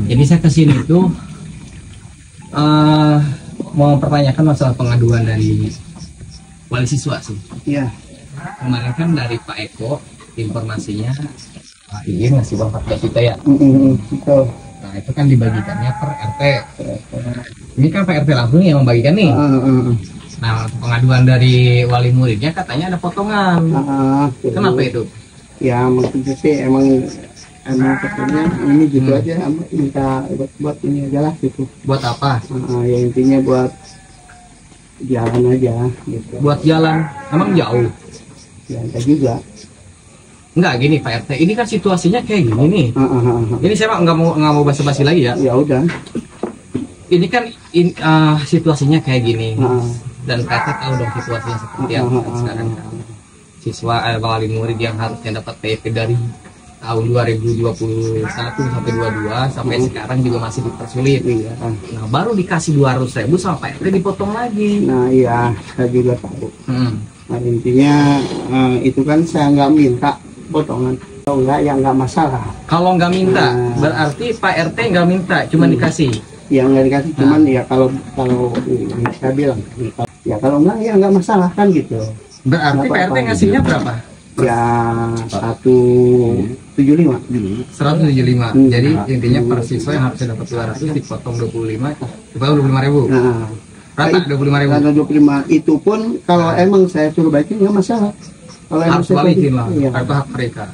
Jadi saya kesini tuh mau mempertanyakan masalah pengaduan dari wali siswa sih. Iya. Kemarin kan dari Pak Eko informasinya Pak Iin ngasih uang 14 juta ya. Betul. Nah itu kan dibagikannya per RT. Ini kan Pak RT langsung yang membagikan nih. Nah pengaduan dari wali muridnya katanya ada potongan. Kenapa itu? Ya maksudnya sih emang katanya ini gitu aja, minta buat ini aja lah gitu. Buat apa? Ya intinya buat jalan aja gitu. Buat jalan, emang jauh? Ya enggak juga. Enggak gini Pak RT, ini kan situasinya kayak gini nih. Ini saya nggak mau basa-basi lagi ya. Ya udah. Ini kan situasinya kayak gini. Dan Pak RT tahu dong situasinya seperti apa sekarang. Siswa wali murid yang harusnya dapat PIP dari tahun 2021 sampai 22 sampai sekarang juga masih dipersulit. Nah baru dikasih 200.000 sama Pak RT dipotong lagi. Nah iya, saya juga tahu. Nah intinya itu kan saya nggak minta potongan. Kalau nggak ya nggak masalah. Kalau nggak minta berarti Pak RT nggak minta, cuma dikasih. Ya nggak dikasih, cuman ya kalau saya bilang ya kalau nggak ya nggak masalah kan gitu. Berarti Pak RT ngasihnya berapa? Ya 175. 175. Jadi intinya per siswa yang harusnya dapat 200 dipotong 25.000. Rata 25.000. Rata 25 itu pun kalau emang saya suruh baikin nggak masalah. Kalau harus balikin lah, iya. Kartu hak mereka.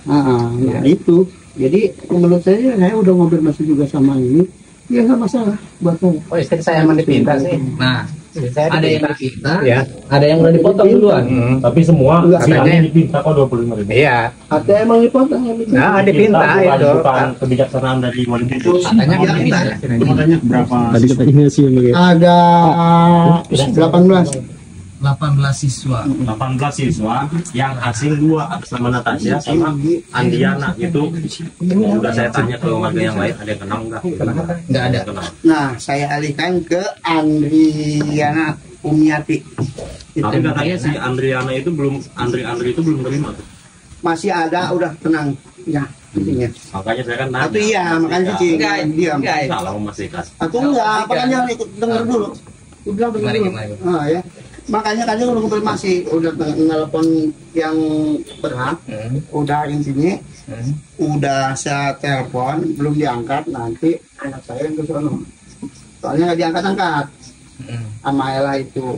Ya itu. Jadi menurut saya udah konfirmasi juga sama ini. Ya nggak masalah buat saya. Oh istri saya emang dipinta sih. Nah, ada yang dipinta, ya. Ada yang udah dipotong duluan. Tapi semua katanya dipinta kok 25.000. Iya. Ada emang dipotong yang dipinta. Nah, dipinta itu. Bukan kebijaksanaan dari wali murid. Katanya dipinta. Makanya berapa? Tadi katanya sih Ada 18 siswa. 18 siswa yang asing 2 atas nama Natasha sama Andiana itu. Udah saya tanya ke warga yang lain ada yang kenal enggak? Enggak ada. Nah, saya alihkan ke Andriana Umiati. Tapi katanya si Andriana itu belum Andri itu belum terima. Masih ada, udah tenang. Ya, intinya. Makanya saya kan nanya. Atau iya, makanya sih diam. Salah masih kasih. Atau enggak, makanya ikut denger dulu. Udah denger dulu. Ya. Makanya kan udah konfirmasi, udah telepon yang berhak, udah intinya, udah saya telepon, belum diangkat, nanti anak saya yang ke sono. Soalnya nggak diangkat-angkat, sama Ella itu.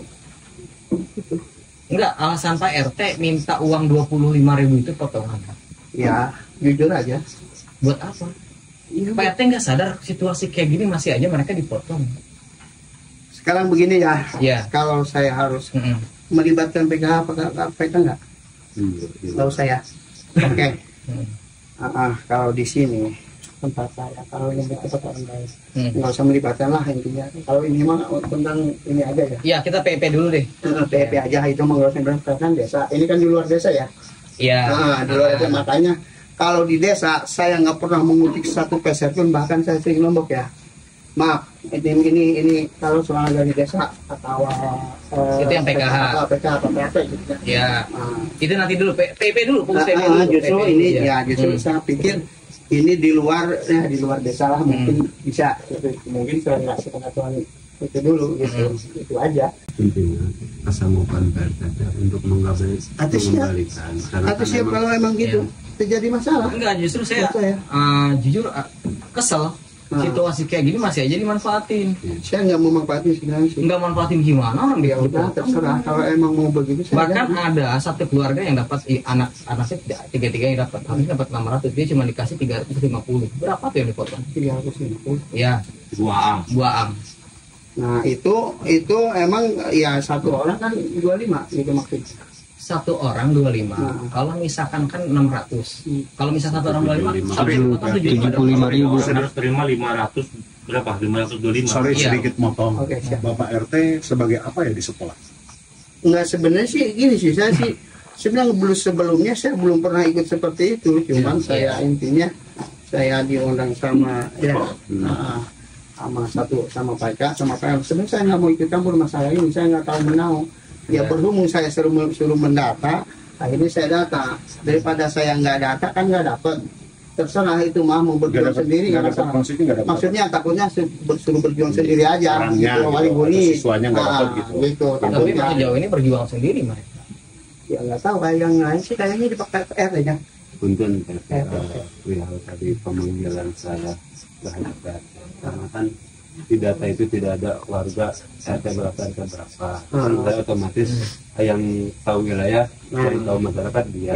Enggak, alasan Pak RT minta uang 25.000 itu potongan. Ya, jujur aja. Buat apa? Ya, Pak RT nggak sadar situasi kayak gini masih aja mereka dipotong. Sekarang begini ya, kalau saya harus melibatkan PKH enggak? Tahu saya. Oke. Kalau di sini tempat saya, kalau ini tempat orang lain, nggak usah melibatkan lah intinya. Kalau ini mah tentang ini aja ya. Iya, kita PEP dulu deh. PEP aja itu mengurusin berdasarkan desa. Ini kan di luar desa ya. Iya. Di luar desa, makanya kalau di desa saya nggak pernah mengutip 1 peser pun, bahkan saya sering Lombok ya. Maaf, ini kalau soal dari desa atau itu yang PKH, gitu. Ya, itu nanti dulu PP dulu, justru PP ini ya justru saya pikir ini di luar desa lah, mungkin bisa mungkin saya ngasih pengetahuan itu dulu gitu, itu aja. Intinya kesanggupan PRT untuk mengembalikan. Atau siap kalau emang gitu terjadi masalah. Enggak, justru saya jujur kesel. Situasi kayak gini masih aja dimanfaatin. Saya nggak mau manfaatin sebenarnya sih. Nggak manfaatin gimana orang dia udah terserah kalau emang mau begitu. Bahkan ada satu keluarga yang dapat anaknya tiga-tiganya dapat, harusnya dapat 600, dia cuma dikasih 350. Berapa tuh yang dipotong? 350. Ya. Buah am. Nah itu emang ya satu orang kan 25 gitu maksudnya. Satu orang 25. Kalau misalkan kan 600. Kalau misalkan satu orang 25, 75.000. Harus terima 500 berapa? 525. Sorry sedikit motong. Bapak RT sebagai apa ya di sekolah? Enggak, sebenarnya sih gini sih, saya sih sebenarnya sebelumnya saya belum pernah ikut seperti itu, cuman saya intinya saya diundang sama sama Pak sebenarnya saya nggak mau ikut campur masalah ini, saya nggak tahu menau. Ya berhubung saya suruh mendata, akhirnya saya data. Daripada saya nggak data kan nggak dapet. terserah itu mah mau berjuang sendiri nggak masalah. Maksudnya takutnya suruh berjuang sendiri aja gitu, wali guni siswanya nggak dapat gitu. Tapi sejauh ini berjuang sendiri mereka. Ya nggak tahu, kayak yang lain sih kayaknya dipakai PR aja. Punten perihal tadi pemanggilan saya terhadap RT, karena kan di data itu tidak ada warga RT berapa kan saya otomatis yang tahu wilayah yang tahu masyarakat dia,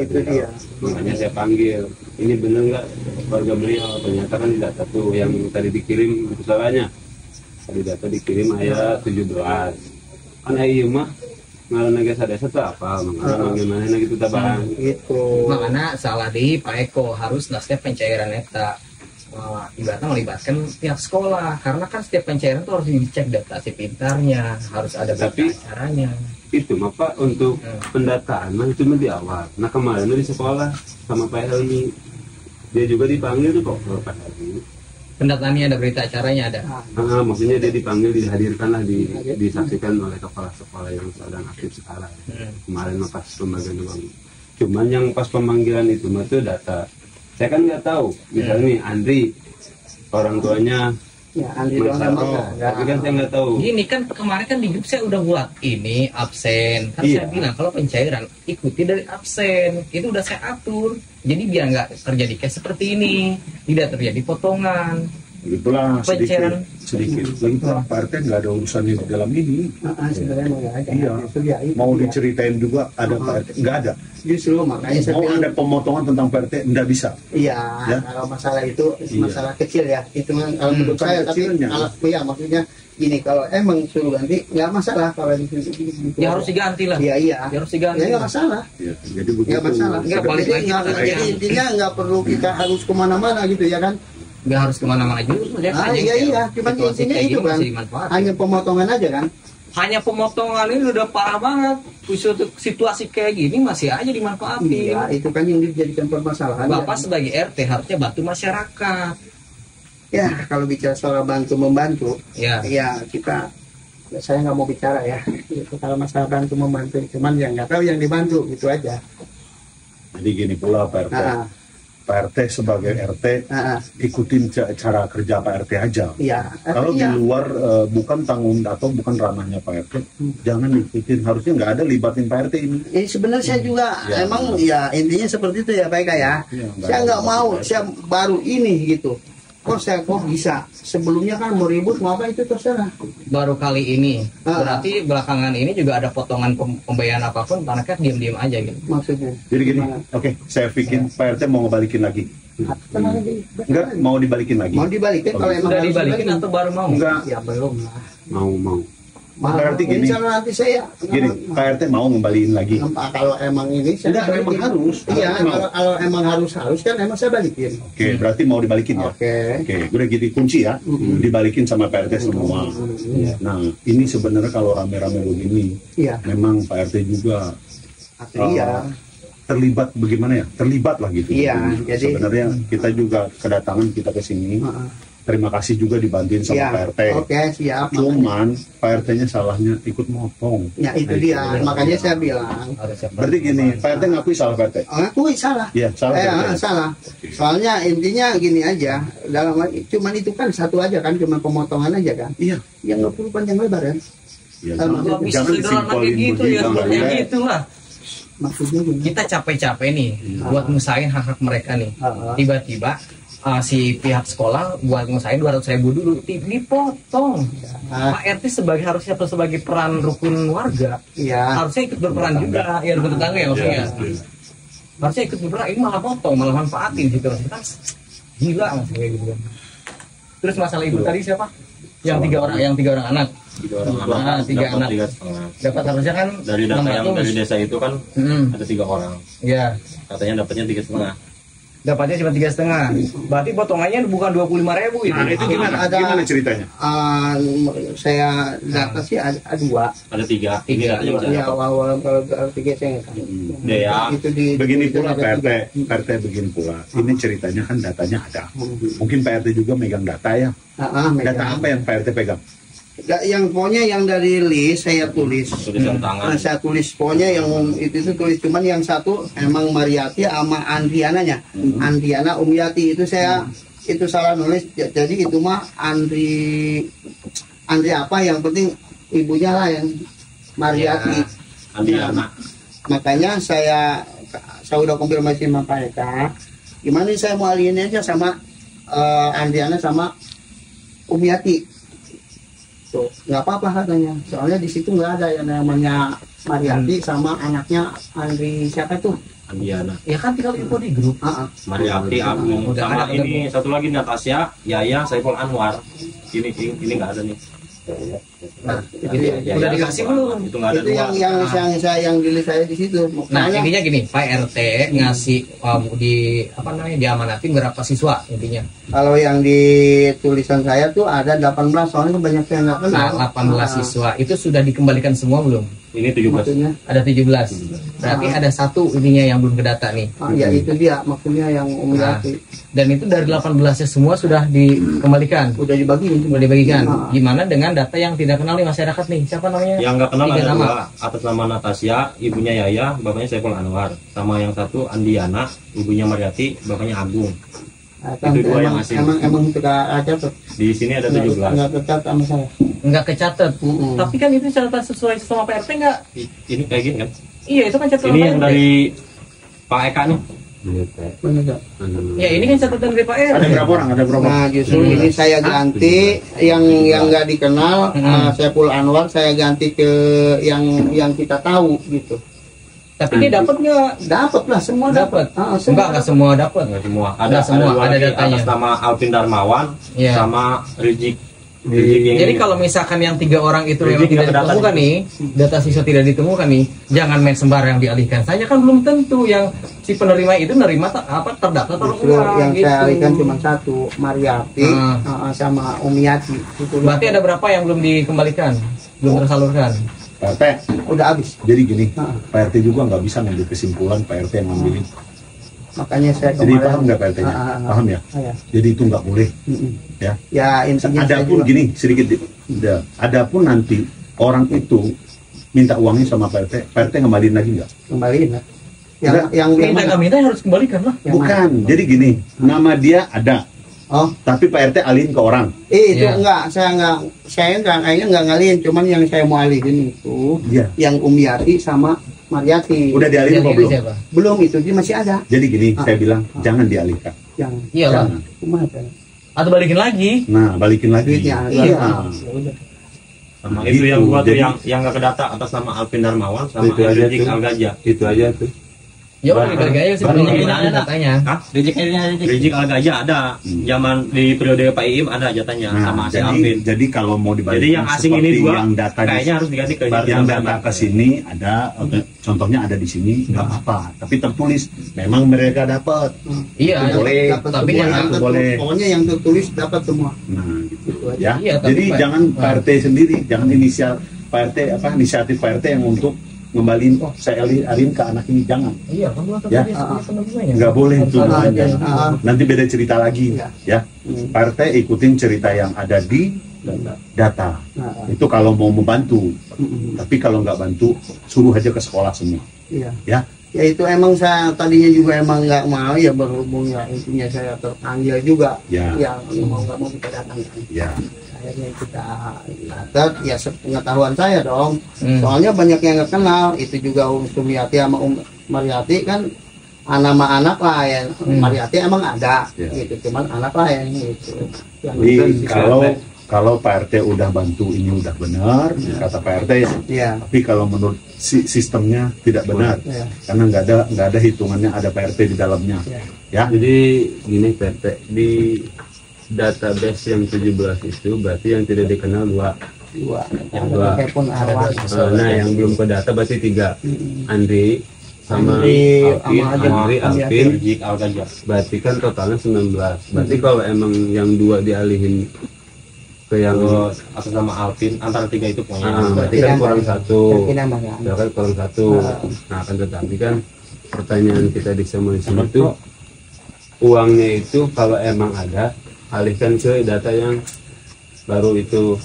makanya saya panggil, ini benar nggak warga beliau, ternyata kan di data tuh yang tadi dikirim itu salahnya, di data dikirim ayat 17 kan ayo mah ngalah naga sadesa tuh apa makanya gimana gitu tabang gitu, makanya salah di Pak Eko harus setiap pencairan eta ibaratnya melibatkan pihak sekolah, karena kan setiap pencairan itu harus dicek data si pintarnya, harus ada caranya itu mah Pak untuk pendataan mah itu mah di awal. Nah kemarin di sekolah sama Pak Helmi dia juga dipanggil tuh kok Pak Helmi, pendataannya ada, berita acaranya ada. Maksudnya dia dipanggil, dihadirkan lah, disaksikan oleh kepala sekolah yang sedang aktif sekarang. Kemarin pas pembagian uang. Cuman yang pas pemanggilan itu mah tuh data. Saya kan nggak tahu. Misalnya nih Andri, orang tuanya tapi kan saya nggak tahu. Gini kan kemarin kan di grup saya udah buat ini absen. Kan saya bilang kalau pencairan ikuti dari absen. Itu udah saya atur. Jadi biar nggak terjadi kayak seperti ini, tidak terjadi potongan. Itulah pencairan sedikit. Lagi pula Pak RT nggak ada urusannya di dalam ini. Sebenarnya nggak ada. Iya. Mau diceritain juga ada Pak RT, nggak ada. Justru makanya saya mau bilang, ada pemotongan tentang Pak RT nggak bisa. Iya. Ya? Kalau masalah itu masalah kecil ya. Itu kalau menurut saya. Tapi kalau ya maksudnya gini, kalau emang suruh ganti nggak masalah kalau di sini. Ya harus diganti lah. Iya. Ya harus diganti. Ya nggak masalah. Ya, jadi begitu. Nggak masalah. Jadi intinya nggak perlu kita harus kemana-mana gitu ya kan. Nggak harus kemana-mana juga. Iya. Cuman intinya itu kan. Hanya pemotongan aja kan. Hanya pemotongan ini udah parah banget. Situasi kayak gini masih aja dimanfaatin. Iya, itu kan yang dijadikan permasalahan. Bapak sebagai RT harusnya bantu masyarakat. Ya, kalau bicara soal bantu-membantu, ya saya nggak mau bicara ya. Gitu, kalau masalah bantu-membantu, cuman yang nggak tahu yang dibantu, gitu aja. Jadi gini pula Pak RT. Pak RT sebagai RT ikutin cara kerja Pak RT aja. Iya. Kalau di luar bukan tanggung atau bukan ranahnya Pak RT, jangan ikutin. Harusnya nggak ada libatin Pak RT ini. Sebenarnya saya juga emang ya intinya seperti itu ya Pak Eka ya. Saya nggak mau, saya baru ini gitu. Kok bisa? Sebelumnya kan mau ribut mau apa itu terserah. Baru kali ini. Berarti belakangan ini juga ada potongan pembayaran apapun, anaknya diam-diam aja gitu. Maksudnya. Jadi gini, oke, saya bikin Pak RT mau ngebalikin lagi. Enggak, mau dibalikin lagi. Mau dibalikin kalau emang sudah dibalikin atau baru mau? Enggak. Ya belum lah. Mau. Berarti gini. Nanti saya gini, Pak RT mau ngembaliin lagi. Kalau emang ini saya memang harus. Iya, kalau emang harus kan emang saya balikin. Oke, berarti mau dibalikin ya. Oke, udah gitu kunci ya. Dibalikin sama Pak RT semua. Nah, ini sebenarnya kalau rame-rame begini, memang Pak RT juga terlibat bagaimana ya? Terlibat lah gitu. Iya, jadi sebenarnya kita juga kedatangan kita ke sini. Terima kasih juga dibantuin sama Pak RT. Oke, siap. Cuman Pak RT-nya salahnya ikut motong. Ya itu dia, makanya saya bilang. Berarti gini, Pak RT ngakui salah Pak RT? Ngakui salah. Iya, salah. Salah. Soalnya intinya gini aja, cuman itu kan satu aja kan, cuma pemotongan aja kan. Iya. Yang nggak perlu panjang lebar kan. Ya, jangan disimpulin gitu ya, gitulah. Maksudnya gini. Kita capek-capek nih buat ngusahain hak-hak mereka nih. Tiba-tiba si pihak sekolah buat ngusahain 200.000 dulu dipotong. Pak RT harusnya sebagai peran rukun warga, harusnya ikut berperan juga, ya rukun tetangga ya maksudnya. Harusnya ikut berperan, ini malah potong, malah manfaatin gitu. Kan gila maksudnya gitu kan. Terus masalah ibu tadi siapa? Yang tiga orang anak. Tiga anak dapat harusnya kan dari data yang dari desa itu kan ada 3 orang. Iya. Katanya dapatnya 3,5. Dapatnya cuma 3,5. Berarti potongannya bukan 25.000 itu. Nah, itu gimana ceritanya? Saya data sih ada 2. Ada 3. Iya, awal kalau 3 saya nggak tahu. Itu begini pula Pak RT begini pula. Ini ceritanya kan datanya ada. Mungkin Pak RT juga megang data ya. Data apa yang Pak RT pegang? Yang pokoknya yang dari list saya tulis. Tulisan tangan. Saya tulis pokoknya yang itu tulis, cuman yang satu emang Mariati sama Andriananya. Andriana Umyati itu saya itu salah nulis. Jadi itu mah Andri apa, yang penting ibunya lah yang Mariati. Andriana. Makanya saya udah konfirmasi sama Pak Eka. Gimana nih saya mau alihin aja sama Andriana sama Umyati. Tuh, nggak apa-apa katanya. Soalnya di situ nggak ada yang namanya Mariati sama anaknya Andri siapa tuh? Andriana. Ya kan tinggal info di grup. Mariati, Agung, sama ini satu lagi Natasha, Yaya, Saiful Anwar. Ini nggak ada nih. Nah, udah dikasih belum? Itu nggak ada Itu dua. yang dili saya di situ. Nah, Makanya, intinya gini, Pak RT ngasih di apa namanya, diamanatin berapa siswa intinya? kalau yang di tulisan saya tuh ada 18, soalnya banyak yang nggak kenal. Nah, 18 siswa itu sudah dikembalikan semua belum? Ini 17. Maksudnya, Ada 17. Berarti ada satu ininya yang belum kedata nih. ya itu dia maksudnya yang Umyati. Dan itu dari 18-nya semua sudah dikembalikan, Udah dibagi. sudah dibagikan. Gimana dengan data yang tidak kenal di masyarakat nih? Siapa namanya? Yang nggak kenal Tiga ada nama. dua, atas nama Natasha, ibunya Yaya, bapaknya Saiful Anwar. Sama yang satu Andiana, ibunya Mariati, bapaknya Agung. Nah, kan Itu dua yang asing. emang tidak ada tuh. Di sini ada 17. Nggak kecat sama saya. Enggak kecatat. Tapi kan itu catatan sesuai sama Pak RT enggak? Ini kayak gini kan? Iya, itu kan catatan Ini Pak yang RT. dari Pak Eka nih. Bener nggak? Ya, ini kan catatan dari Pak RT. Ada berapa orang? Ada berapa? Nah justru ini saya ganti yang nggak dikenal, Saiful Anwar saya ganti ke yang kita tahu gitu. Tapi dia dapat nggak? Dapat lah, semua dapat. Enggak semua dapat. Nggak semua. Nggak semua, dua ada lagi, datanya. atas nama Alvin Darmawan, Iya. sama Rizik. Rizik yang Jadi ini. kalau misalkan yang 3 orang itu Rizik memang tidak nggak kedata ditemukan nih, data siswa tidak ditemukan nih, jangan main sembarang dialihkan. Saya kan belum tentu yang si penerima itu nerima terdaftar atau Justru enggak yang gitu. saya alihkan cuma satu, Mariati sama Umyati. Itu Berarti ada berapa yang belum dikembalikan, belum tersalurkan? Pak RT, udah habis. jadi gini, Pak RT juga nggak bisa ngambil kesimpulan Pak RT yang ngambilin. Makanya saya Jadi kemarin. paham nggak Pak RT-nya? Paham ya? Ya. Jadi itu nggak boleh. Ya. Ya intinya saya Adapun juga. gini sedikit, adapun nanti orang itu minta uangnya sama Pak RT, Pak RT ngembalin lagi nggak? Kembaliin lah. Enggak. Yang Minta nggak minta harus kembalikan lah. Yang Bukan, jadi gini, nama dia ada, Oh, tapi Pak RT alihin ke orang. itu Iya. enggak, saya kayaknya enggak ngalihin, cuman yang saya mau alihin itu Iya. yang Umyati sama Mariati. Udah dialihin apa Yang ini belum? siapa? Belum, itu dia masih ada. Jadi gini, saya bilang jangan dialihkan. Yang Iya lah. Jangan. Umyati. Atau balikin lagi. Nah, balikin lagi. Duitnya. Iya. Ya udah. Sama Gitu, itu yang dua tuh jadi- yang nggak kedata atas nama Alvin Darmawan sama Itu aja Rizik tuh. Al-Gajah. Itu aja tuh. Ya udah dibalik aja sih. Baru Ini ada. datanya. Hah? Rizik Rizik Al-Gajah ada. Zaman di periode Pak Iim ada jatahnya Nah, sama si jadi, Alvin. jadi kalau mau dibalikin Jadi yang asing ini seperti dua yang data di- kayaknya harus diganti ke yang data ke sini ada, contohnya ada di sini nggak apa, tapi tertulis memang mereka dapat. Iya, Itu boleh, Dapat tapi semua, jangan itu boleh. pokoknya yang tertulis dapat semua. Nah, gitu Itu aja. ya. Iya, tapi Jadi Pak- jangan Pak RT sendiri, jangan inisial Pak RT inisiatif Pak RT yang untuk ngembaliin, oh saya alihin ke anak ini, jangan. Iya, kan belum Ya. tentu dia sebagai penerimanya. Nggak boleh Harus itu ada namanya. aja. Nanti beda cerita lagi, Iya. ya. Pak RT ikutin cerita yang ada di data. Itu kalau mau membantu. Tapi kalau nggak bantu, suruh aja ke sekolah semua. Iya. Ya. Ya itu emang saya tadinya juga emang nggak mau, ya berhubung ya intinya saya terpanggil juga. Ya. Ya mau nggak mau kita datang. Ya. Akhirnya kita catat, ya sepengetahuan saya dong. Hmm. Soalnya banyak yang nggak kenal. Itu juga Sumiati sama Mariati kan nama anak lain. Mariati emang ada, Ya. gitu. Cuman anak lain gitu. Yang Jadi itu- kalau Pak RT udah bantu ini udah benar, kata Pak RT ya. ya. Tapi kalau menurut sistemnya tidak benar, Ya. karena nggak ada hitungannya ada Pak RT di dalamnya. Ya. Ya. Jadi gini PT di database yang 17 itu berarti yang tidak dikenal dua. Dua. Yang Dua. telepon Arwan. Nah yang belum ke data berarti 3. Andri sama Andri, Alvin, sama Alvin, Rizik Al-Gajah. berarti kan totalnya 19. Berarti kalau emang yang 2 dialihin ke yang Terus atas nama Alvin antara 3 itu pokoknya. berarti kan kurang 1. Yakin sama ya? Ya kan kurang 1. Nah akan tetapi kan pertanyaan kita di semua di sini tuh uangnya itu kalau emang ada alihkan ke data yang baru itu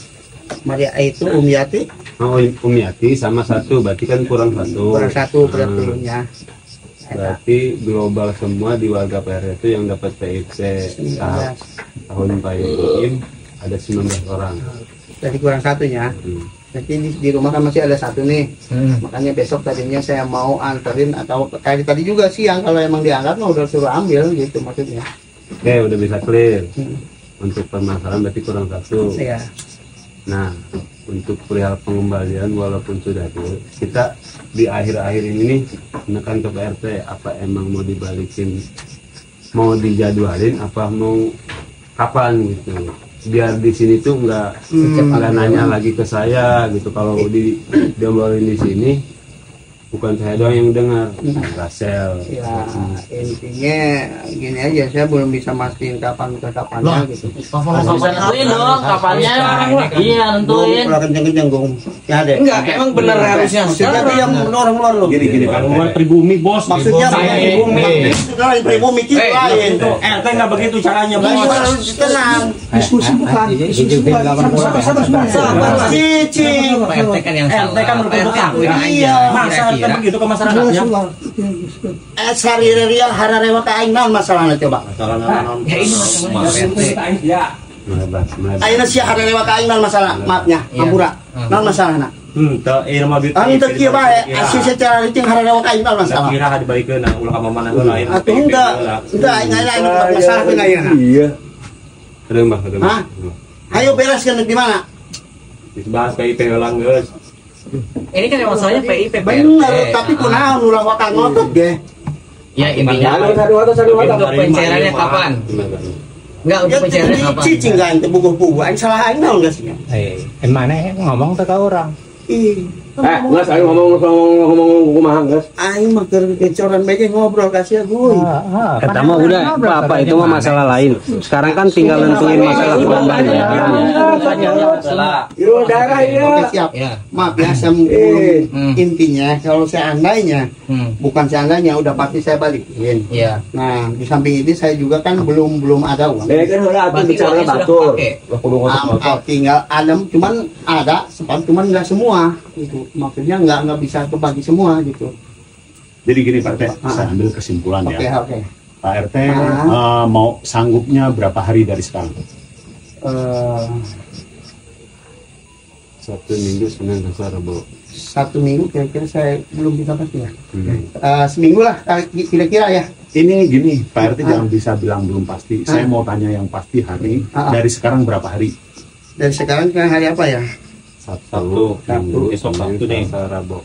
Maria itu Umiati. Oh, Umiati sama satu, berarti kan kurang satu. Kurang satu berarti ya. Berarti global semua di warga PRT itu yang dapat PIC tahun Pak Ibrahim ada 19 orang. Jadi kurang satunya. Jadi di rumah kan masih ada satu nih. Makanya besok tadinya saya mau anterin atau kayak tadi juga siang kalau emang diangkat mau udah suruh ambil gitu maksudnya. Oke, udah bisa clear. Untuk permasalahan berarti kurang satu. Iya. Nah, untuk perihal pengembalian walaupun sudah ada, kita di akhir-akhir ini nih menekan ke PRT apa emang mau dibalikin, mau dijadwalin apa mau kapan gitu, biar di sini tuh nggak nanya lagi ke saya gitu. Kalau diobrolin di sini bukan saya doang yang dengar, Rasel. Ya intinya gini aja, saya belum bisa mastiin kapannya gitu. Nentuin dong kapannya. Iya, nentuin. Kalau kenceng-kenceng gong. Ya deh. Enggak, emang bener harusnya. Maksudnya tuh yang orang luar loh. Gini Pak Luar pribumi bos. Maksudnya pribumi. Kalau yang pribumi kita lain. RT nggak begitu caranya bos. Tenang. Diskusi bukan. Sabar. Cicing. PRT kan yang salah. RT kan berkumpul. Iya. Masa RT begitu ke masyarakatnya. Sari reria hararewa kain naon masalahnya coba. Ya ini masalahnya PRT. Ayeuna sia hararewa kain naon masalah, maafnya, hampura. Naon masalahna? Teu ieu mah gitu. Teu kieu bae, asih secara riting hararewa kain naon masalah. Kira dibalikeun ulah ka mana lain. Atuh enggak aing masalah teh ayeuna. Iya. Ada Mbah, ada Mbah. Hah? Ayo bereskeun di mana? Dibahas PIP ulang geus. Ini kan yang masalahnya PIP Bener, tapi kunaon ulah wakang ngotot ge. Ya intinya untuk pencairannya kapan? Enggak, untuk pencairannya kapan? Cicing kan teu bubuh-bubuh, aing salah aing naon geus nya. Mana ngomong ke orang. Ih, Nggak, saya ngomong kumaha, guys. aing mah keur kecoran bae ngobrol kasih gue. Kata mah udah apa itu mah masalah lain. Sekarang kan tinggal nentuin masalah pembayaran. Yo darah ya. Oke, siap. Ya. Maaf ya saya intinya kalau seandainya bukan seandainya udah pasti saya balikin. Iya. Nah, di samping ini saya juga kan belum ada uang. Kan udah aku bicara batur. Tinggal ada cuman ada cuman nggak semua gitu. Maksudnya nggak bisa kebagi semua gitu. Jadi gini Pak RT, saya ambil kesimpulan ya. Oke. Pak RT mau sanggupnya berapa hari dari sekarang? 1 minggu Senin Selasa Rabu. 1 minggu kira-kira saya belum bisa pasti ya. Seminggu lah kira-kira ya. Ini gini Pak RT jangan bisa bilang belum pasti. Saya mau tanya yang pasti hari. Dari sekarang berapa hari? Dari sekarang ke hari apa ya? Sabtu, esok Sabtu deh. Selasa Rabu.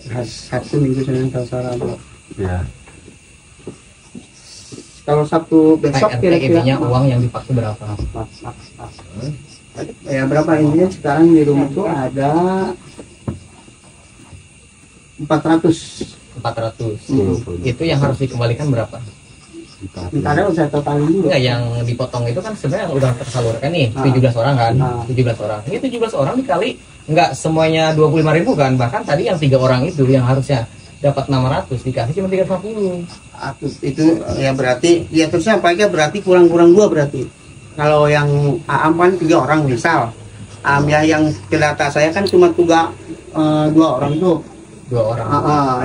1 minggu Senin Selasa Rabu. Ya. Kalau Sabtu besok kira-kira kira-kira uang yang dipakai berapa? Ya berapa intinya sekarang di rumah itu ada 400. Itu yang harus dikembalikan berapa? Ntar saya totalin dulu. Enggak, yang dipotong itu kan sebenarnya udah tersalurkan nih 17 orang kan. 17 orang. Ini 17 orang dikali enggak semuanya 25.000 kan. Bahkan tadi yang 3 orang itu yang harusnya dapat 600 dikasih cuma 350. Itu ya berarti ya terusnya pakai berarti kurang 2 berarti. Kalau yang Aam kan 3 orang misal. Aam ya yang ke data saya kan cuma 2 orang tuh. 2 orang.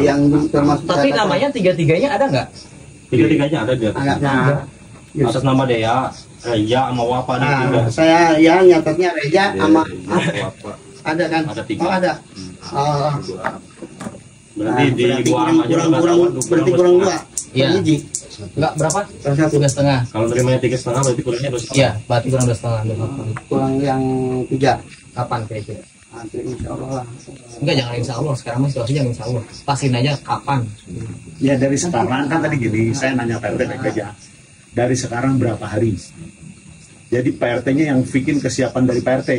Yang termasuk tapi namanya 3-3-nya ada nggak? 3-3-nya ada dia. Ada. Atas nama Dea, Reja sama Wapa nih juga. Saya ya nyatetnya Reja sama ada kan? Ada 3. Oh ada. Berarti di gua kurang 2. Iya. Enggak berapa? 3,5. Kalau nerimanya 3,5 berarti kurangnya 2,5. Iya, berarti kurang 2,5. Kurang yang 3. Kapan kira-kira? Nanti insya Allah lah. Enggak, jangan insya Allah. Sekarang mah situasi jangan insya Allah. Pastiin aja kapan. Ya dari sekarang kan tadi gini, saya nanya Pak RT aja. Dari sekarang berapa hari? Jadi Pak RT-nya yang bikin kesiapan dari Pak RT.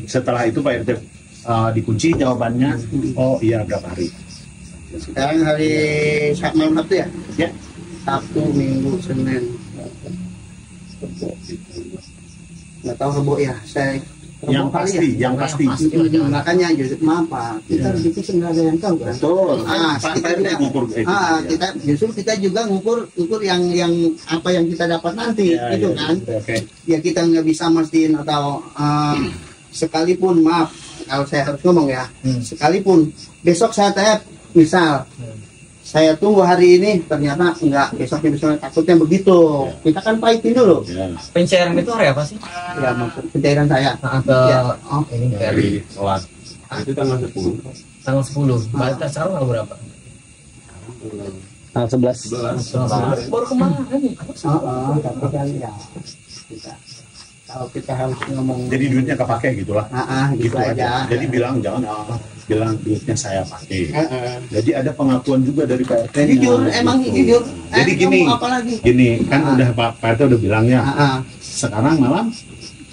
Setelah itu Pak RT dikunci jawabannya. Oh iya berapa hari? Sekarang hari malam Sabtu ya? Ya. Sabtu, Minggu, Senin. Nggak tahu Rabu ya. Saya yang pasti. Makanya justru maaf Pak, kita itu nggak ada yang tahu kan. Betul. Kita justru kita juga ngukur yang apa yang kita dapat nanti gitu kan. Ya kita nggak bisa mastiin atau sekalipun maaf kalau saya harus ngomong ya, sekalipun besok saya tanya misal saya tunggu hari ini ternyata enggak, besoknya bisa takutnya begitu. Kita kan pahitin dulu. Pencairan itu hari apa sih? Ya maksud pencairan saya ini dari sholat Itu tanggal 10. tanggal 10. Berarti sekarang tanggal berapa? Tanggal 11. Baru kemarin. tapi kan ya kalau kita harus ngomong Jadi duitnya kepake gitulah. gitu aja. Jadi bilang jangan bilang duitnya saya pakai. Jadi ada pengakuan juga dari Pak RT. Jujur, emang jujur. Jadi gini, kan udah Pak RT udah bilangnya. Sekarang malam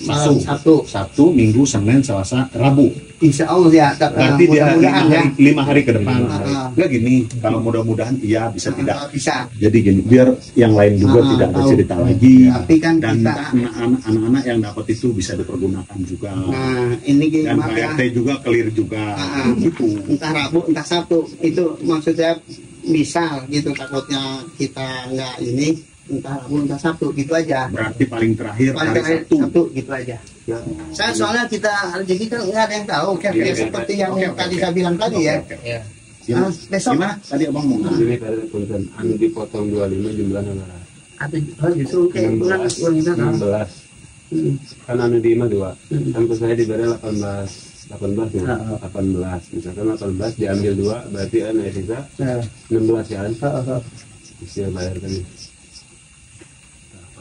Sabtu, Minggu, Senin, Selasa, Rabu. Insya Allah ya. Berarti dia mudah-mudahan 5 hari ke depan. Enggak gini, kalau mudah-mudahan iya bisa tidak. Bisa. Jadi gini, biar yang lain juga tidak ada cerita lagi. Tapi kan Dan kita anak-anak yang dapat itu bisa dipergunakan juga. ini gini Dan Pak RT juga clear juga. Gitu. Entah Rabu, entah Sabtu. Itu maksud saya misal gitu, takutnya kita nggak ini entah Rabu, entah Sabtu gitu aja. Berarti paling terakhir hari Sabtu gitu aja. Saya soalnya kita jadi kan nggak ada yang tahu. Seperti yang tadi saya bilang tadi ya. Besok gimana? Tadi abang mau Ini pada punten anu dipotong 25 jumlahnya berapa? atau justru kayak bulan 16. Kan anu di imah 2. Kan pas saya diberi 18 ya. 18. Misalkan 18 diambil 2 berarti anu sisa 16 ya. Bisa bayar kan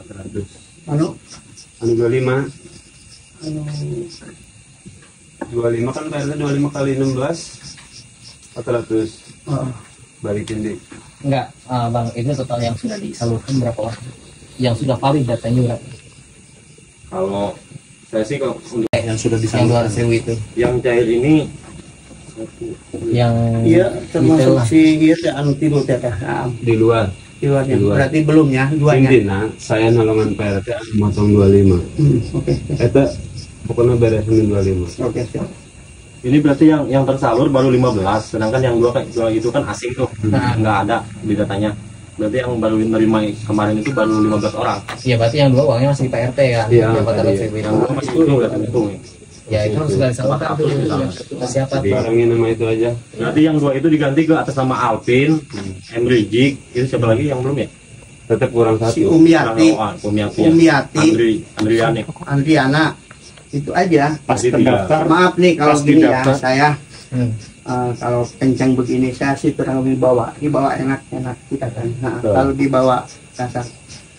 400. anu 25 kan bayarnya 25 kali 16 400 balikin deh. Enggak, Bang, ini total yang sudah disalurkan berapa orang? Yang sudah valid datanya berapa? Kalau saya sih kalau yang sudah Yang disalurkan 200.000 itu. yang cair ini Yang iya termasuk detail lah. si iya anu timur ya Di luar. luarnya. Di luar. Berarti belum ya duanya. Intinya saya nolongan PRT motong 25. Oke. Eta pokoknya beresin 25. Oke, siap. ini berarti yang tersalur baru 15, sedangkan yang dua itu kan asing tuh, nggak ada di datanya. Berarti yang baru menerima kemarin itu baru 15 orang. Iya, berarti yang dua uangnya masih di PRT kan? Iya, Yang 400.000 itu. Masih utuh berarti utuh. Ya itu harus segala disalurkan tuh. Siapa? Barangin nama itu aja. Berarti yang dua itu diganti ke atas nama Alvin, Henry Jik, itu siapa lagi yang belum ya? Tetap kurang Si satu. Umiati, Umiati, Andriani. Andriana, itu aja. pas terdaftar. Maaf nih kalau Pas gini ya, didaftar. saya kalau kencang begini saya sih kurang lebih dibawa enak-enak kita kan. Nah, kalau dibawa kasar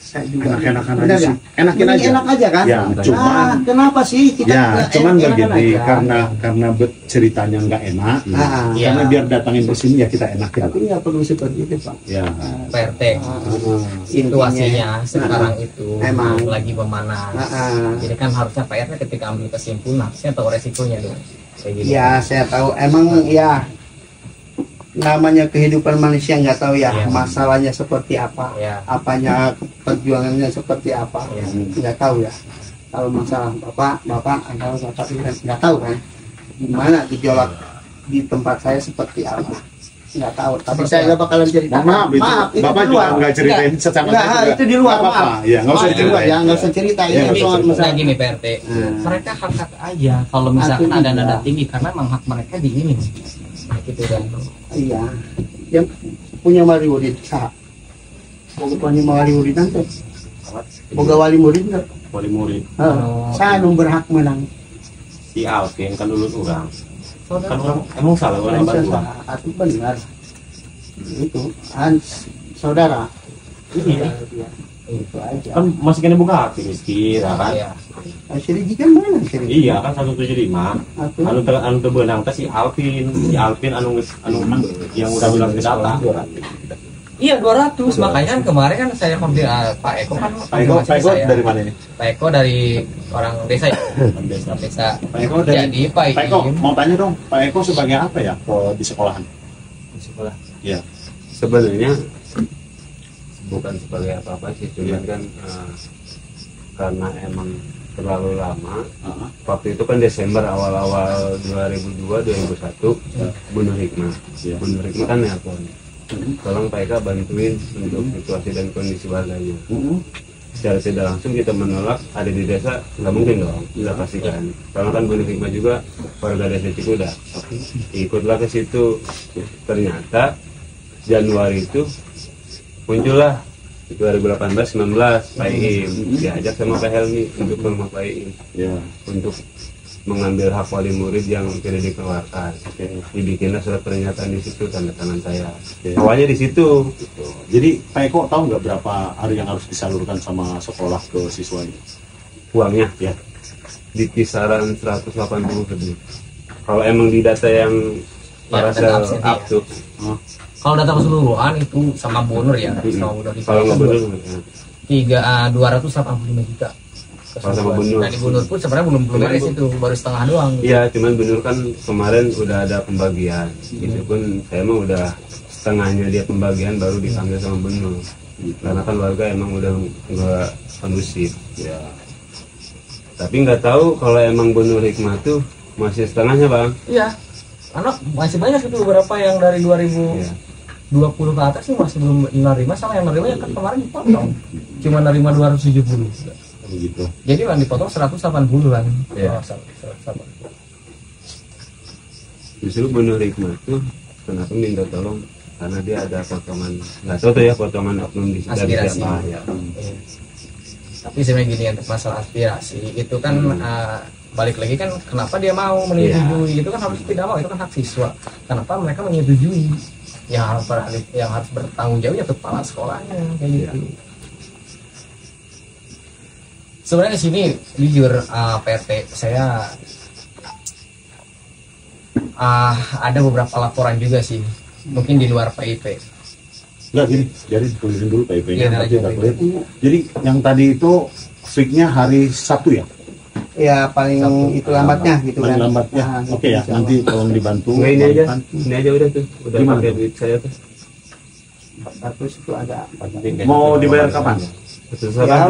saya juga Enak-enakan benar aja ya? sih. Enakin Ini aja. enak aja kan? Ya, cuman kenapa sih kita ya, nggak cuman enak-enakan begini aja? karena ceritanya nggak enak. Iya. Karena biar datangin ke sini ya kita enakin. Tapi nggak perlu seperti itu Pak. Ya. PRT. Intinya, Situasinya sekarang itu Emang. lagi memanas. Jadi kan harusnya PRT ketika ambil kesimpulan harusnya tahu resikonya dong. Kayak gitu. ya saya tahu emang ya namanya kehidupan manusia nggak tahu ya Iya. masalahnya seperti apa, Iya. apanya perjuangannya seperti apa, Iya. nggak tahu ya. Kalau masalah bapak atau bapak nggak tahu kan gimana gejolak di tempat saya seperti apa, nggak tahu. Tapi saya nggak bakalan cerita. Maaf, itu itu Bapak di juga luar. nggak ceritain secara Nggak, juga. itu di luar. Nggak apa-apa. Maaf. Ya, nggak usah Maaf, di luar diceritain. ya, nggak usah cerita Ya, ini nggak soal usah Misalnya gini PRT, mereka hak aja kalau misalkan Hak ada juga. nada tinggi karena memang hak mereka di ini, gitu kan. Iya, yang punya wali murid sah. Boga punya wali murid nanti. Boga wali murid nggak? Wali murid Saya nu berhak menang. si Alvin kan dulu orang. Kan orang emang salah orang bantu. Itu benar. Itu saudara. Iya. Itu aja. Kan masih kena buka hati miskin ya kan. Iya. Siriji kan mana Siriji? Iya kan 175. Anu tebenang teh si Alvin anu yang udah ke data. Iya 200, makanya kan kemarin kan saya konfirmasi Pak Eko kan. Pak Eko dari mana ini? Pak Eko dari orang desa ya. Desa. Pak Eko dari Jadi Pak Pak Eko Ikim mau tanya dong, Pak Eko sebagai apa ya kalau di sekolahan? sekolah. Ya. Sebenarnya bukan sebagai apa-apa sih, cuman kan karena emang terlalu lama. Waktu itu kan Desember awal-awal 2002-2001 bunuh Hikmah. Bunuh Hikmah kan nelpon, tolong Pak Eka bantuin untuk situasi dan kondisi warganya. Secara tidak langsung kita menolak, ada di desa nggak mungkin dong kita pastikan, karena kan bunuh Hikmah juga warga desa Cikuda. Ikutlah ke situ. Ternyata Januari itu muncullah 2018-19 Pak Iim diajak sama Pak Helmi untuk ke rumah Pak Iim untuk mengambil hak wali murid yang tidak dikeluarkan. Dibikinlah surat pernyataan di situ, tanda tangan saya. Awalnya di situ. Jadi Pak Eko tahu nggak berapa hari yang harus disalurkan sama sekolah ke siswanya? Uangnya ya di kisaran 180 lebih. Kalau emang di data yang parasel up tuh. Kalau data keseluruhan itu sama bonur ya, sama bonur itu. Kalau nggak bonur, 285 juta. Kalau sama bonur. Nah di bonur pun sebenarnya belum beres itu, baru setengah doang. Iya, cuman bonur kan kemarin udah ada pembagian. Itu pun saya emang udah setengahnya dia pembagian baru diambil sama bonur. Karena kan warga emang udah nggak kondusif. Ya. Tapi nggak tahu kalau emang bonur Hikmah tuh masih setengahnya bang. Iya. Anak masih banyak itu beberapa yang dari 2020 ke atas sih masih belum menerima, sama yang menerima kan kemarin dipotong cuma nerima 270 gitu. Jadi yang dipotong 180 kan ya. Justru Bonur Hikmah tuh kenapa minta tolong, karena dia ada potongan, nggak tahu tuh ya potongan oknum di dari siapa ya. Tapi sebenarnya gini, untuk masalah aspirasi itu kan balik lagi kan kenapa dia mau menyetujui, itu kan harus tidak mau, itu kan hak siswa. Kenapa mereka menyetujui? Yang harus bertanggung jawab ya kepala sekolahnya kayak gitu. Sebenarnya di sini jujur PRT saya ada beberapa laporan juga sih, mungkin di luar PIP. Enggak gini, jadi tulisin dulu PIP-nya. Jadi yang tadi itu fix-nya hari Sabtu ya? Ya paling Sabtu. Itu lambatnya gitu paling kan. Lambatnya. Oke ya, nanti tolong dibantu. Nggak, ini aja udah tuh. Udah pakai duit saya tuh. 400 itu ada. Mau dibayar kapan?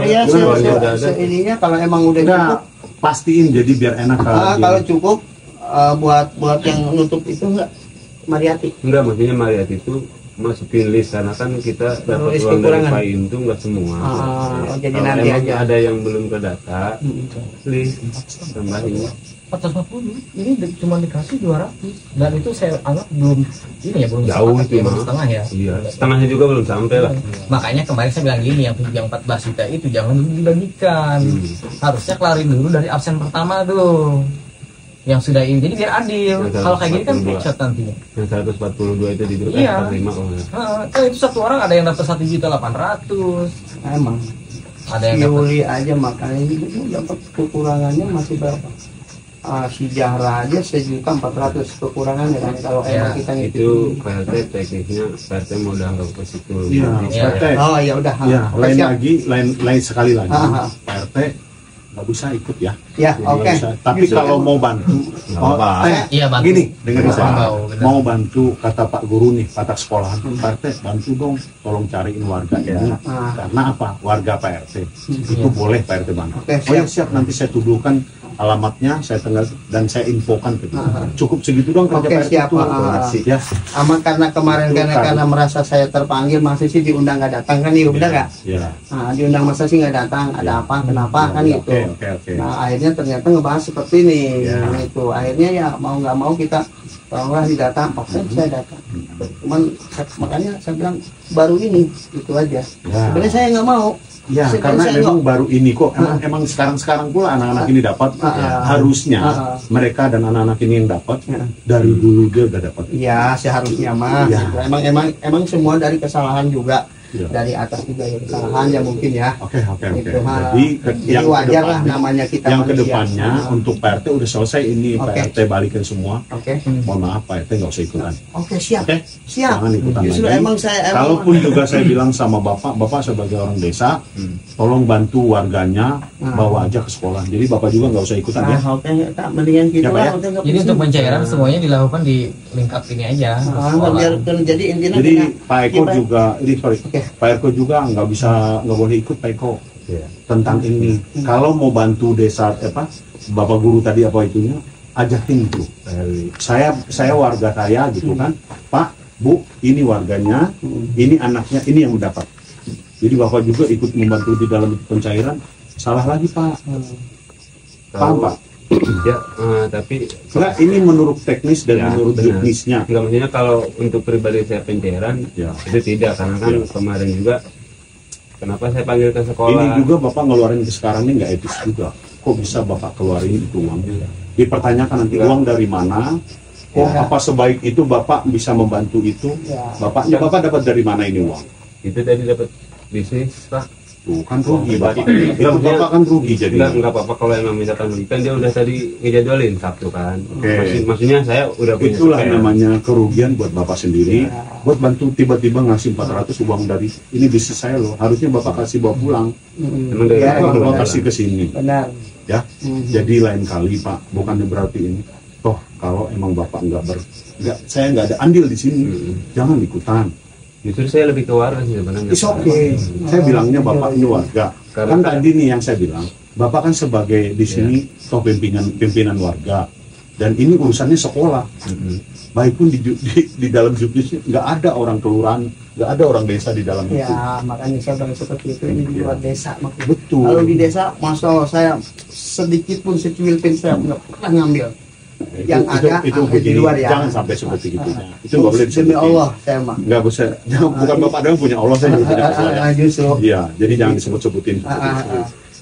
Ya, ininya kalau emang udah cukup pastiin, jadi biar enak. Kalau cukup buat yang nutup itu enggak Mariati. Enggak, maksudnya Mariati itu masukin list, karena kan kita dapat uang dari Pain itu enggak semua. Jadi kalau nanti emang aja ada yang belum ke data, list tambahin. 440 ini cuma dikasih 200 dan itu saya anggap belum ini ya, belum jauh itu ya, setengah ya. Iya, setengahnya juga belum sampai lah. Makanya kemarin saya bilang gini, yang 14 juta itu jangan dulu dibagikan. Harusnya kelarin dulu dari absen pertama tuh. Yang sudah ini, jadi biar adil. Kalau kayak gini kan headshot nantinya. Yang 142 itu diduduk 45 orang. Kan itu satu orang ada yang dapat 1.800.000. Emang. Ada yang Yuli aja makanya itu dapat kekurangannya masih berapa? Sejarah aja 1.400.000 kekurangannya kan kalau emang kita itu PRT tekniknya, PRT mau dianggap ke situ. Oh ya udah. Ya, lain sekali lagi. PRT nggak bisa ikut ya. Ya, oke. Tapi kalau mau bantu, gini, dengerin saya. Mau bantu kata Pak Guru nih, kata sekolahan, PRT bantu dong, tolong cariin warga ini. Karena apa? Warga PRT itu boleh PRT bantu. Oh ya siap, nanti saya tuduhkan alamatnya, saya tinggal dan saya infokan ke dia. Cukup segitu dong kerja PRT itu. Ya. Aman, karena kemarin karena merasa saya terpanggil, masa sih diundang nggak datang kan, iya benar nggak? Iya. Diundang masa sih nggak datang, ada apa, kenapa kan gitu. Nah akhirnya ternyata ngebahas seperti ini, itu akhirnya ya mau nggak mau kita tolonglah didata. Oke, saya datang. Cuman makanya saya bilang baru ini itu aja. Sebenarnya saya nggak mau. Ya, karena memang baru ini kok. Emang sekarang pula anak-anak ini dapat. Harusnya mereka dan anak-anak ini yang dapat dari dulu dia udah dapat. Iya, seharusnya mah. Gitu. Emang semua dari kesalahan juga. Dari atas juga ya kesalahan ya mungkin ya. Oke. Gitu, Jadi yang wajar lah namanya kita. Yang kedepannya untuk PRT udah selesai ini, PRT balikin semua. Mohon maaf PRT nggak usah ikutan. Oke, siap. Siap. Jangan ikutan Justru lagi. Emang Kalaupun juga saya bilang sama bapak sebagai orang desa, tolong bantu warganya bawa aja ke sekolah. Jadi bapak juga nggak usah ikutan ya. Oke, mendingan gitu lah. Jadi untuk pencairan semuanya dilakukan di lingkap ini aja. Jadi intinya. Jadi Pak Eko juga, Pak Eko juga nggak boleh ikut Pak Eko. tentang ini. Kalau mau bantu desa Bapak Guru tadi apa itunya, ajakin tuh. Saya warga kaya gitu kan, Pak, Bu, ini warganya, ini anaknya, ini yang mendapat. Jadi Bapak juga ikut membantu di dalam pencairan, salah lagi Pak. Paham Pak? Ya, tapi enggak, ini menurut teknis dan menurut juknisnya. Enggak, maksudnya kalau untuk pribadi saya pencairan itu tidak, karena kan kemarin juga kenapa saya panggil ke sekolah. Ini juga Bapak ngeluarin ke sekarang ini nggak etis juga. Kok bisa Bapak keluarin itu uangnya? Dipertanyakan nanti uang dari mana? Kok apa sebaik itu Bapak bisa membantu itu? Bapak dapat dari mana ini uang? Itu tadi dapat bisnis Pak. Tuh kan rugi Bapak. Bapak kan rugi jadi. Enggak apa-apa kalau emang misalkan kan dia udah tadi ngejadwalin Sabtu kan. Maksudnya saya udah punya. Itulah namanya kerugian buat Bapak sendiri. Buat bantu tiba-tiba ngasih 400 uang dari ini bisnis saya loh. Harusnya Bapak kasih bawa pulang. Emang dari Bapak kasih ke sini. Benar. Ya. Jadi lain kali Pak, bukannya berarti ini. Toh kalau emang Bapak saya nggak ada andil di sini, jangan ikutan. Justru saya lebih ke warga sih sebenarnya. It's okay. Saya bilangnya Bapak ini warga. Kan tadi nih yang saya bilang, Bapak kan sebagai di sini toh pimpinan warga. Dan ini urusannya sekolah. Baik pun di dalam juknisnya nggak ada orang kelurahan, nggak ada orang desa di dalam itu. Ya, makanya saya bilang seperti itu. Ini di luar desa makanya. Betul. Kalau di desa, masya Allah, saya sedikit pun secuil pun saya nggak pernah ngambil. Yang itu di luar ya. Jangan sampai seperti itu. Itu nggak boleh demi Allah saya mah. Nggak bisa. Bukan Bapak doang punya Allah, saya juga punya Allah. Justru. Iya, jadi jangan disebut-sebutin.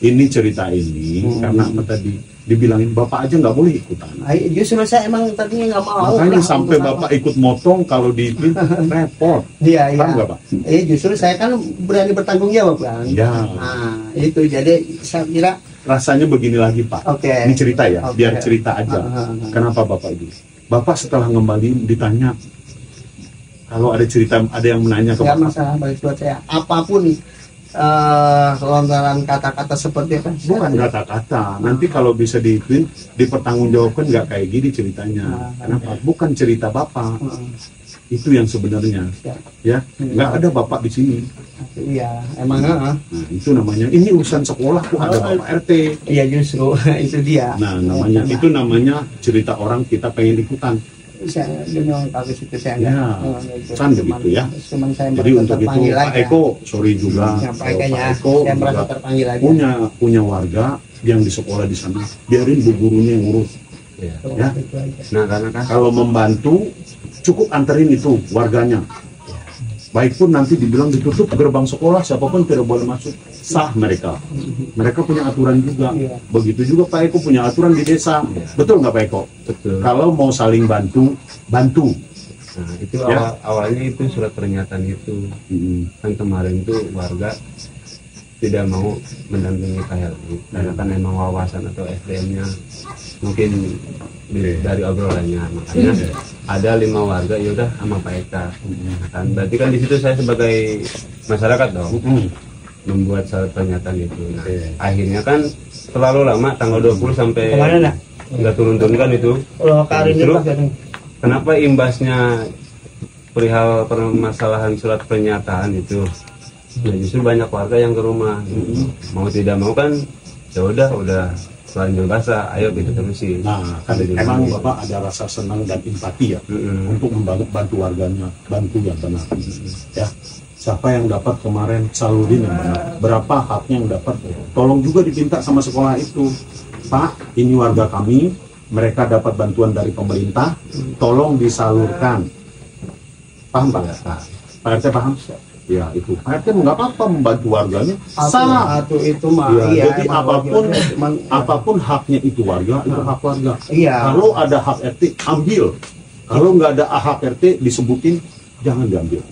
Ini cerita ini karena tadi dibilangin Bapak aja nggak boleh ikutan. Justru saya emang tadinya nggak mau. Makanya sampai Bapak ikut motong kalau di repot. Iya, iya. Nggak Pak? Justru saya kan berani bertanggung jawab kan. Iya. Nah, itu jadi saya kira rasanya begini lagi Pak. Ini cerita ya, biar cerita aja. Kenapa Bapak itu? Bapak setelah kembali ditanya, kalau ada cerita, ada yang menanya ke Bapak. Masalah bagi buat saya, apapun kelonggaran kata-kata seperti apa? Bukan kata-kata. Nanti kalau bisa dipertanggungjawabkan nggak kayak gini ceritanya. Kenapa? Bukan cerita Bapak. Itu yang sebenarnya, ya nggak ada Bapak di sini. Iya, emang. Nah, itu namanya ini urusan sekolah kok ada Bapak RT. Iya justru itu dia. Nah itu namanya cerita orang kita pengen ikutan. Saya kalau situ saya kan begitu ya. Jadi untuk itu Pak Eko, sorry juga. Pak Eko saya merasa terpanggil lagi. Punya warga yang di sekolah di sana, biarin bu gurunya yang ngurus. Ya. Nah karena kan kalau membantu cukup anterin itu warganya. Baik pun nanti dibilang ditutup gerbang sekolah, siapapun tidak boleh masuk, sah mereka. Mereka punya aturan juga. Begitu juga Pak Eko punya aturan di desa. Betul nggak Pak Eko? Betul. Kalau mau saling bantu. Nah itu awalnya itu surat pernyataan itu. Kan kemarin itu warga tidak mau mendampingi KLI karena kan memang wawasan atau SDM-nya mungkin dari obrolannya, makanya ada 5 warga yaudah sama Pak Eka. Kan berarti kan di situ saya sebagai masyarakat dong membuat surat pernyataan itu. Nah, akhirnya kan terlalu lama, tanggal 20 sampai nggak turun-turun kan itu. Justru kenapa imbasnya perihal permasalahan surat pernyataan itu? Nah, justru banyak warga yang ke rumah, mau tidak mau kan ya udah selanjutnya basah, ayo kita terusin. Nah kan emang Bapak ada rasa senang dan empati ya untuk membantu warganya, bantu yang benar. Ya siapa yang dapat kemarin salurin yang benar, berapa haknya yang dapat, tolong juga dipinta sama sekolah itu, Pak ini warga kami, mereka dapat bantuan dari pemerintah, tolong disalurkan. Paham Pak? Pak RT paham? Ya itu Pak RT nggak apa-apa membantu warganya, salah itu mah. Ya, jadi apapun haknya itu warga, itu hak warga. Kalau ada hak RT ambil, kalau nggak ada hak RT disebutin jangan diambil.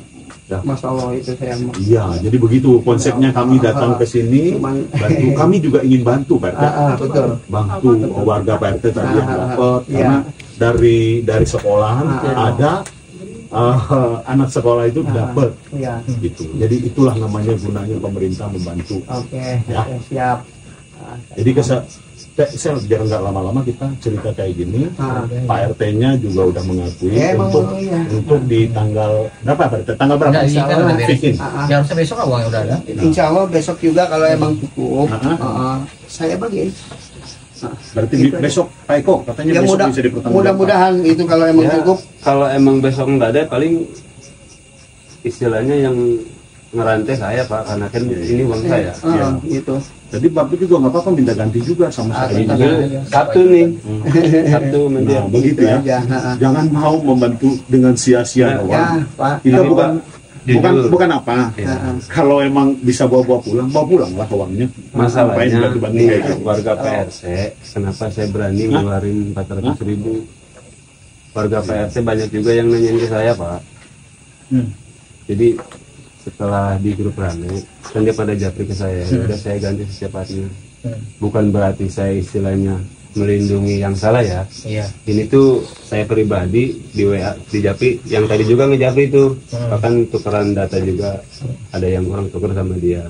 Ya. Masalah itu saya. Iya, jadi begitu konsepnya kami datang ke sini, bantu. Kami juga ingin bantu Pak RT, bantu warga Pak RT tadi yang dapat, karena dari sekolahan ada. Anak sekolah itu dapat, gitu. Jadi itulah namanya gunanya pemerintah membantu. Ya. Siap. Jadi biar nggak lama-lama kita cerita kayak gini. Pak RT-nya juga udah mengakui untuk di tanggal berapa Pak RT? Tanggal berapa? Bikin. Ya harusnya besok uangnya udah ada. Insya Allah besok juga kalau emang cukup, saya bagiin. Berarti besok Pak Eko katanya Ya, besok bisa dipertanggungjawabkan. mudah-mudahan itu kalau emang Ya, cukup. kalau emang besok nggak ada paling istilahnya yang ngerantai saya Pak, karena kan ini uang saya. Gitu. Jadi Bapak juga nggak apa-apa minta ganti juga sama saya. Sabtu nih, Sabtu nanti. Nah, begitu ya. Jangan mau membantu dengan sia-sia doang. Ya, Pak. Kita bukan apa. Kalau emang bisa bawa pulang, bawa pulang lah uangnya. Masalahnya Ngapain nih kayak gitu? warga PRT, kenapa saya berani ngeluarin 400.000? Warga PRT banyak juga yang nanyain ke saya Pak. Jadi setelah di grup rame, kan dia pada japri ke saya, udah saya ganti secepatnya. Bukan berarti saya istilahnya melindungi yang salah ya. Iya. Ini tuh saya pribadi di WA di Japri, yang tadi juga ngejapri itu, bahkan tukeran data juga ada yang orang tuker sama dia.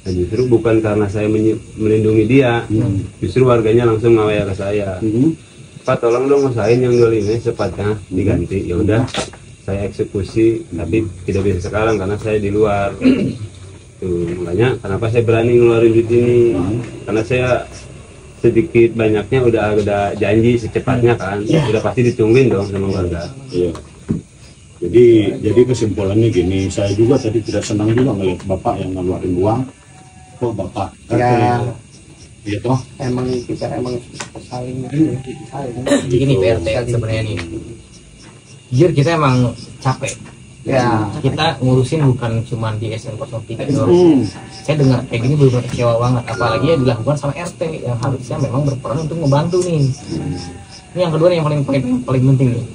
Dan justru bukan karena saya melindungi dia, justru warganya langsung ngawaya ke saya. Pak tolong dong usahain yang 25 secepatnya diganti. Ya udah, saya eksekusi, tapi tidak bisa sekarang karena saya di luar. Tuh, makanya kenapa saya berani ngeluarin duit ini, karena saya sedikit banyaknya udah janji secepatnya kan, udah pasti ditungguin dong sama warga. Iya. Jadi kesimpulannya gini, saya juga tadi tidak senang juga ngeliat Bapak yang ngeluarin uang. Kok Bapak? Ya. Iya toh. Emang kita saling Gini PRT sebenarnya nih. Jujur kita emang capek. Ya. Kita ngurusin bukan cuma di SN03 doang. Saya dengar kayak gini benar-benar kecewa banget. Apalagi ya dilakukan sama RT yang harusnya memang berperan untuk membantu nih. Ini yang kedua nih, yang paling penting nih.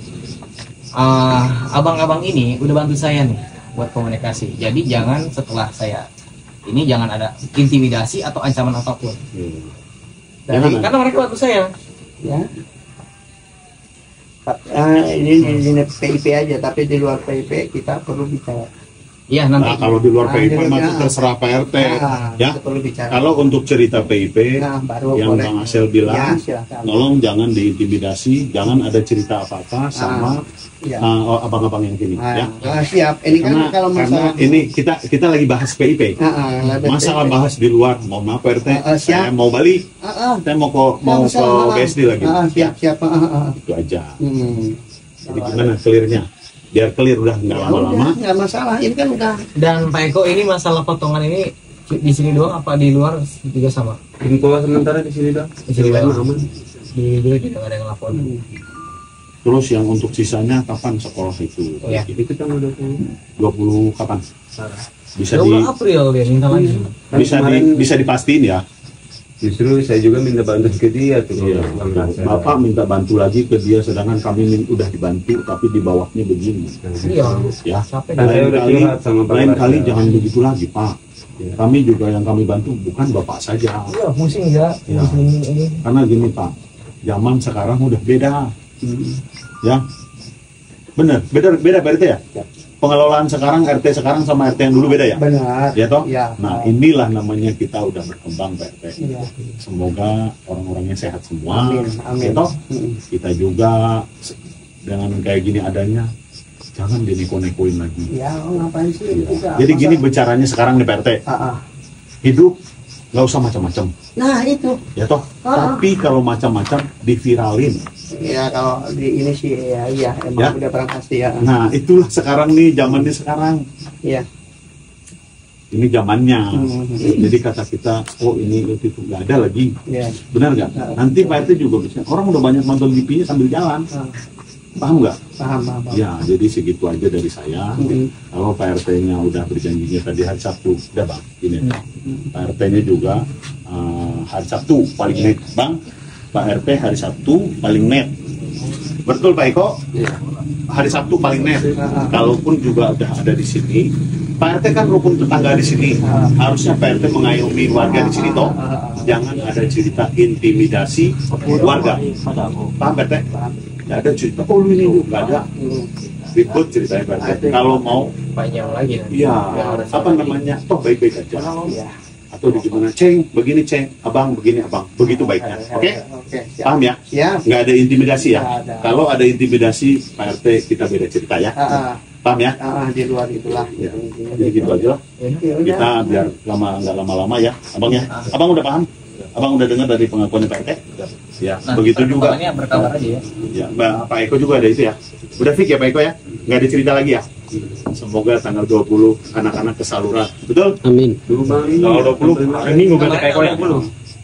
Abang-abang ini udah bantu saya nih buat komunikasi. Jadi jangan setelah saya ini jangan ada intimidasi atau ancaman apapun. Karena mereka bantu saya. Ya. Ini PIP aja, tapi di luar PIP kita perlu bicara. Iya nanti. Nah, kalau di luar PIP itu terserah Pak RT ya. Perlu bicara. Kalau untuk cerita PIP baru yang boleh. Bang Asel bilang, Ya, tolong jangan diintimidasi, jangan ada cerita apa-apa sama abang-abang yang gini ya. Siap. Ini kan kalau karena masalah ini kita lagi bahas PIP. Masalah bahas di luar, mohon maaf Pak RT, saya mau balik. Saya mau ke BSD lagi. Siap. Itu aja. Jadi gimana clearnya? Biar clear udah nggak lama-lama. Nggak masalah, ini kan udah. Dan Pak Eko, ini masalah potongan ini di sini doang apa di luar juga sama? Info sementara di sini doang. Di sini doang. Aman. Di luar juga nggak ada yang lapor. Terus yang untuk sisanya kapan sekolah itu? Oh ya. Itu tanggal 20 kapan? Bisa 20 April dia minta lagi. bisa dipastiin ya. Justru saya juga minta bantuan ke dia tuh. Iya. Bapak minta bantu lagi ke dia, sedangkan kami udah dibantu tapi di bawahnya begini. Iya. Ya. Capek. Lain kali jangan begitu lagi Pak. Kami juga yang kami bantu bukan Bapak saja. Iya, pusing ya. Ini. Karena gini Pak, zaman sekarang udah beda. Ya. Beda berarti ya? Pengelolaan sekarang RT sekarang sama RT yang dulu beda ya? Benar. Ya toh? Ya. Nah, inilah namanya kita udah berkembang Pak RT. Iya. Semoga orang-orangnya sehat semua. Amin. Ya toh? Kita juga dengan kayak gini adanya jangan dineko-nekoin lagi. Ya, ngapain sih? Ya. Jadi gini bicaranya sekarang nih Pak RT. Hidup nggak usah macam-macam. Nah, itu. Ya toh? Tapi kalau macam-macam diviralin. Ya kalau di ini sih ya emang udah barang pasti ya. Nah itulah sekarang nih zamannya sekarang. Iya. Ini zamannya. Jadi kata kita, oh ini itu nggak ada lagi. Iya. Benar nggak? Nanti Pak RT juga bisa. Orang udah banyak nonton TV-nya sambil jalan. Paham nggak? Paham. Ya jadi segitu aja dari saya. Kalau Pak RT-nya udah berjanjinya tadi hari Sabtu, udah Bang. Ini Pak RT-nya juga hari Sabtu paling net Bang. Pak RT hari Sabtu paling net. Betul Pak Eko? Iya. Hari Sabtu paling net. Kalaupun juga udah ada di sini, Pak RT kan rukun tetangga di sini. Harusnya Pak RT mengayomi warga di sini toh. Jangan ada cerita intimidasi warga. Paham Pak RT? Nggak ada cerita. Oh lu ini nggak ada. Ribut ceritanya Pak RT. Kalau mau panjang lagi nanti. iya, apa namanya? Toh baik-baik aja. atau di gimana, Ceng, begini Ceng, Abang, begini Abang, begitu baiknya. Oke? Paham ya? Nggak ada intimidasi ya? Kalau ada intimidasi, Pak RT kita beda cerita ya. Paham ya? Di luar itulah. Ya. Jadi gitu aja lah. Kita biar nggak lama-lama ya, Abang ya. Abang udah paham? Abang udah dengar dari pengakuan Pak RT? Ya, begitu juga. Berkabar aja ya. Ya, Pak Eko juga ada itu ya. Udah fix ya Pak Eko ya? Nggak ada cerita lagi ya? Semoga tanggal 20 anak-anak ke saluran. Betul? Amin. Tanggal 20 hari Minggu berarti Pak Eko ya?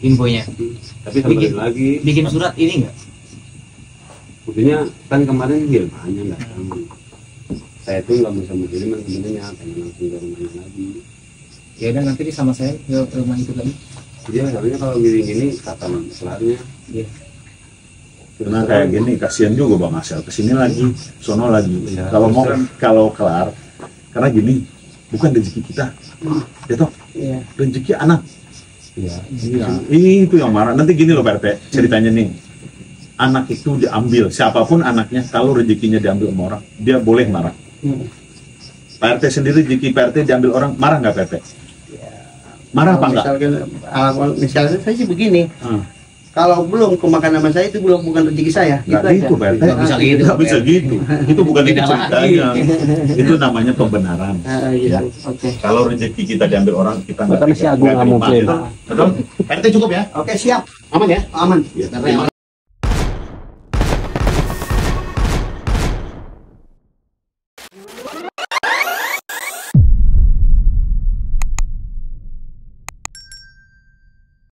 Infonya. Tapi kembali lagi, Bikin surat ini enggak? buktinya kan kemarin Hilmanya datang. Saya tuh nggak bisa mengirim sebenarnya, pengen langsung ke rumahnya lagi. Ya udah nanti sama saya ke rumah itu lagi. Iya, soalnya kalau gini kapan kelarnya? Iya. Karena kayak gini kasihan juga Bang Asel, kesini lagi, sono lagi. Ya, Kalau kelar, karena gini bukan rezeki kita, ya toh, rezeki anak. Iya. Iya. Itu yang marah. Nanti gini loh Pak RT, ceritanya nih, anak itu diambil, siapapun anaknya, kalau rezekinya diambil sama orang, dia boleh marah. Pak RT sendiri rezeki Pak RT diambil orang, marah nggak Pak RT? Marah apa enggak? Misalnya saya sih begini. Kalau belum kemakan nama saya itu bukan rezeki saya. Nggak gitu, Pak RT. Nggak bisa gitu. Nggak bisa gitu. Itu bukan itu ceritanya. Itu namanya pembenaran. Ya. Kalau rezeki kita diambil orang, kita nggak Bukan si Agung nggak mau terima. Betul? Pak RT cukup ya? Oke, siap. Aman ya? Aman. Ya, terima